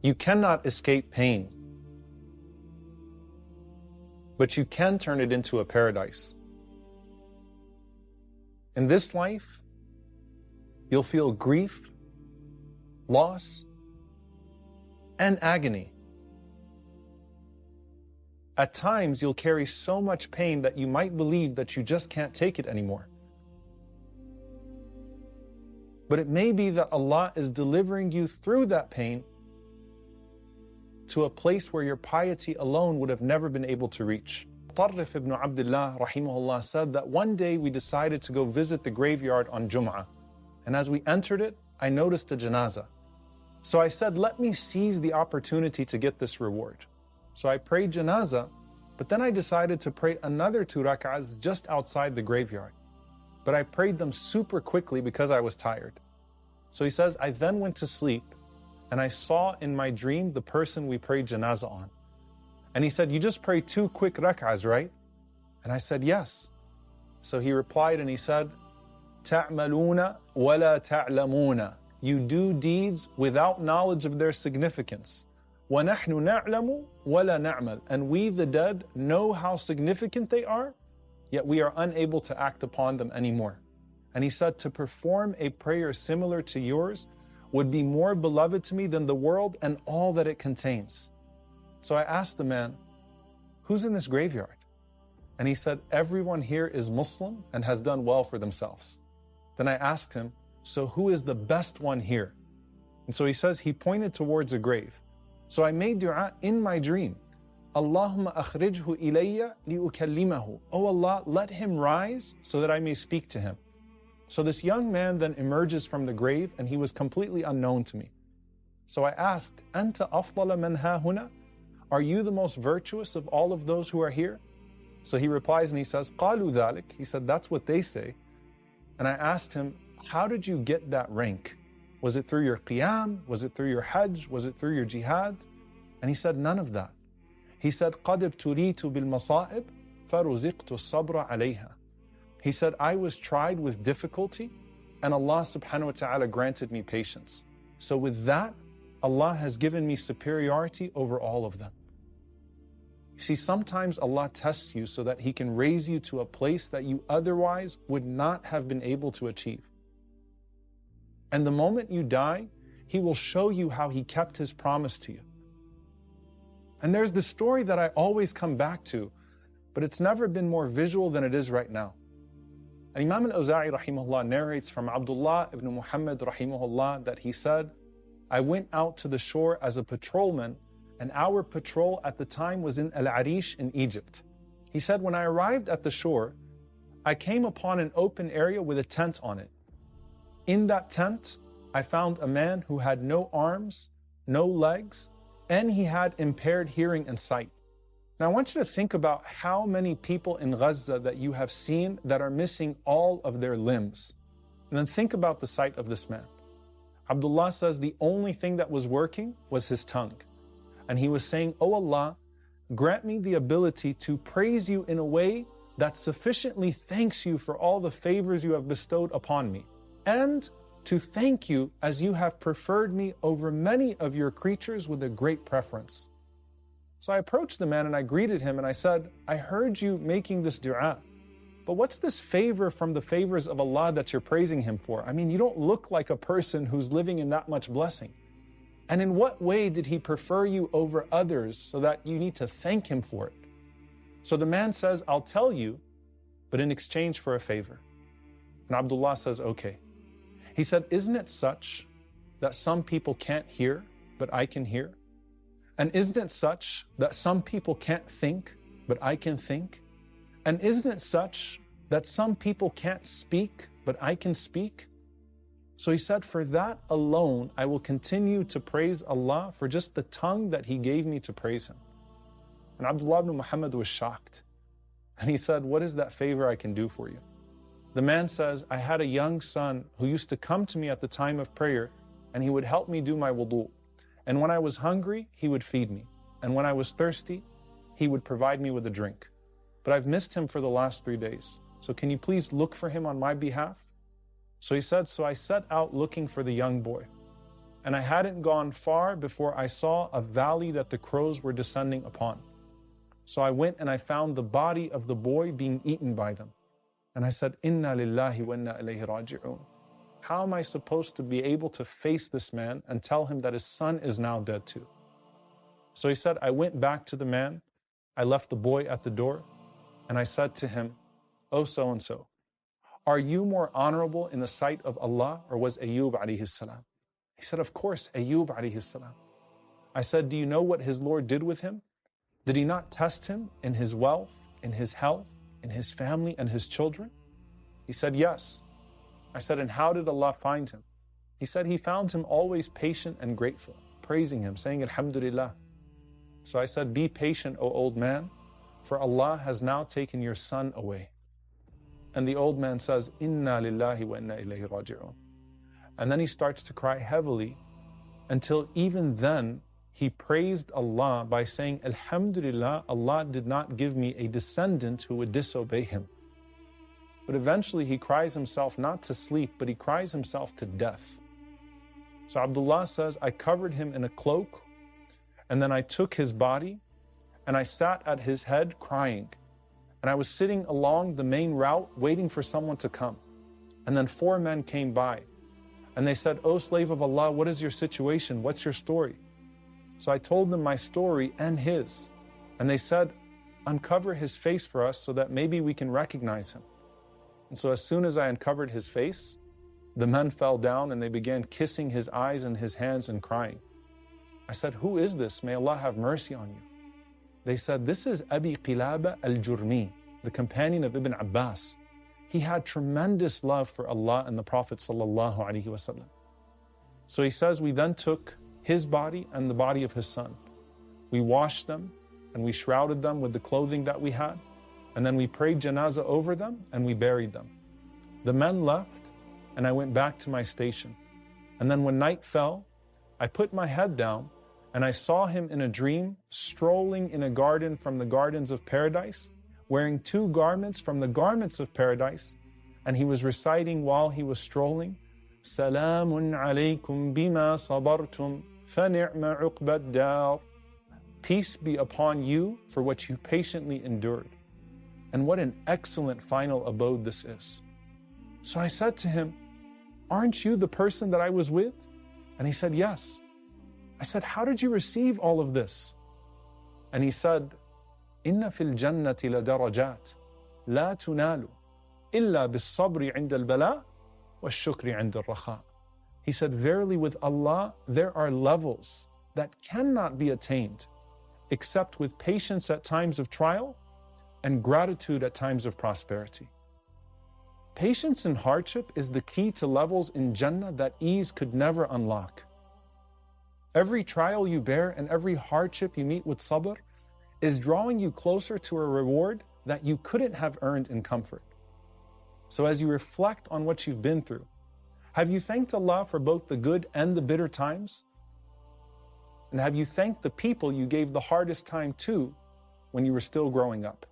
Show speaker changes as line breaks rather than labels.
You cannot escape pain, but you can turn it into a paradise. In this life, you'll feel grief, loss, and agony. At times, you'll carry so much pain that you might believe that you just can't take it anymore. But it may be that Allah is delivering you through that pain to a place where your piety alone would have never been able to reach. Tarif ibn Abdullah rahimahullah said that one day we decided to go visit the graveyard on Jum'ah. And as we entered it, I noticed a janazah. So I said, let me seize the opportunity to get this reward. So I prayed janazah, but then I decided to pray another 2 rak'ahs just outside the graveyard. But I prayed them super quickly because I was tired. So he says, I then went to sleep and I saw in my dream the person we prayed janazah on. And he said, you just prayed 2 quick rak'ahs, right? And I said, yes. So he replied and he said, تَعْمَلُونَ وَلَا تَعْلَمُونَ. You do deeds without knowledge of their significance. وَنَحْنُ نَعْلَمُ وَلَا نَعْمَلُ. And we, the dead, know how significant they are, yet we are unable to act upon them anymore. And he said, to perform a prayer similar to yours would be more beloved to me than the world and all that it contains. So I asked the man, who's in this graveyard? And he said, everyone here is Muslim and has done well for themselves. Then I asked him, so who is the best one here? And so he says, he pointed towards a grave. So I made dua in my dream. Allahumma akhrijhu ilayya liukallimahu. Oh Allah, let him rise so that I may speak to him. So this young man then emerges from the grave and he was completely unknown to me. So I asked, Anta afdala man hahuna? Are you the most virtuous of all of those who are here? So he replies and he says, Qalu dhalik. He said, that's what they say. And I asked him, how did you get that rank? Was it through your qiyam? Was it through your hajj? Was it through your jihad? And he said, none of that. He said, قَدْ ابْتُلِيتُ بِالْمَصَائِبِ فَرُزِقْتُ الصَّبْرَ عَلَيْهَا. He said, I was tried with difficulty and Allah subhanahu wa ta'ala granted me patience. So with that, Allah has given me superiority over all of them. You see, sometimes Allah tests you so that He can raise you to a place that you otherwise would not have been able to achieve. And the moment you die, He will show you how He kept His promise to you. And there's this story that I always come back to, but it's never been more visual than it is right now. And Imam al-Awza'i rahimahullah narrates from Abdullah ibn Muhammad rahimahullah that he said, I went out to the shore as a patrolman, and our patrol at the time was in Al-Arish in Egypt. He said, when I arrived at the shore, I came upon an open area with a tent on it. In that tent, I found a man who had no arms, no legs, and he had impaired hearing and sight. Now I want you to think about how many people in Gaza that you have seen that are missing all of their limbs. And then think about the sight of this man. Abdullah says the only thing that was working was his tongue. And he was saying, Oh Allah, grant me the ability to praise you in a way that sufficiently thanks you for all the favors you have bestowed upon me, and to thank you as you have preferred me over many of your creatures with a great preference. So I approached the man and I greeted him and I said, I heard you making this dua, but what's this favor from the favors of Allah that you're praising Him for? I mean, you don't look like a person who's living in that much blessing. And in what way did He prefer you over others so that you need to thank Him for it? So the man says, I'll tell you, but in exchange for a favor. And Abdullah says, okay. He said, isn't it such that some people can't hear, but I can hear? And isn't it such that some people can't think, but I can think? And isn't it such that some people can't speak, but I can speak? So he said, for that alone, I will continue to praise Allah for just the tongue that He gave me to praise Him. And Abdullah ibn Muhammad was shocked. And he said, what is that favor I can do for you? The man says, I had a young son who used to come to me at the time of prayer and he would help me do my wudu. And when I was hungry, he would feed me. And when I was thirsty, he would provide me with a drink. But I've missed him for the last 3 days. So can you please look for him on my behalf? So he said, so I set out looking for the young boy. And I hadn't gone far before I saw a valley that the crows were descending upon. So I went and I found the body of the boy being eaten by them. And I said, Inna lillahi wa inna ilayhi raji'un. How am I supposed to be able to face this man and tell him that his son is now dead too? So he said, I went back to the man. I left the boy at the door. And I said to him, oh so-and-so, are you more honorable in the sight of Allah, or was Ayyub alayhi salam? He said, of course, Ayyub alayhi salam. I said, do you know what his Lord did with him? Did he not test him in his wealth, in his health, in his family and his children? He said, yes. I said, and how did Allah find him? He said, he found him always patient and grateful, praising him, saying, Alhamdulillah. So I said, be patient, O old man, for Allah has now taken your son away. And the old man says, Inna lillahi wa inna ilayhi raji'un. And then he starts to cry heavily, until even then he praised Allah by saying, Alhamdulillah, Allah did not give me a descendant who would disobey him. But eventually he cries himself not to sleep, but he cries himself to death. So Abdullah says, I covered him in a cloak, and then I took his body, and I sat at his head crying. And I was sitting along the main route waiting for someone to come. And then 4 men came by, and they said, O slave of Allah, what is your situation? What's your story? So I told them my story and his. And they said, uncover his face for us so that maybe we can recognize him. And so as soon as I uncovered his face, the men fell down and they began kissing his eyes and his hands and crying. I said, who is this? May Allah have mercy on you. They said, this is Abi Qilaba al-Jurmi, the companion of Ibn Abbas. He had tremendous love for Allah and the Prophet sallallahu alaihi wasallam. So he says, we then took his body and the body of his son. We washed them and we shrouded them with the clothing that we had. And then we prayed janazah over them and we buried them. The men left and I went back to my station. And then when night fell, I put my head down and I saw him in a dream strolling in a garden from the gardens of paradise, wearing 2 garments from the garments of paradise. And he was reciting while he was strolling, Salamun alaykum bima sabartum fa ni'ma uqbad dar. Peace be upon you for what you patiently endured. And what an excellent final abode this is. So I said to him, aren't you the person that I was with? And he said, yes. I said, how did you receive all of this? And he said, Inna fil jannati la darajat, la tunalu, illa bis sabri inda al-bala, wa shukri inda al-rakha. He said, verily with Allah, there are levels that cannot be attained except with patience at times of trial and gratitude at times of prosperity. Patience in hardship is the key to levels in Jannah that ease could never unlock. Every trial you bear and every hardship you meet with sabr is drawing you closer to a reward that you couldn't have earned in comfort. So as you reflect on what you've been through, have you thanked Allah for both the good and the bitter times? And have you thanked the people you gave the hardest time to when you were still growing up?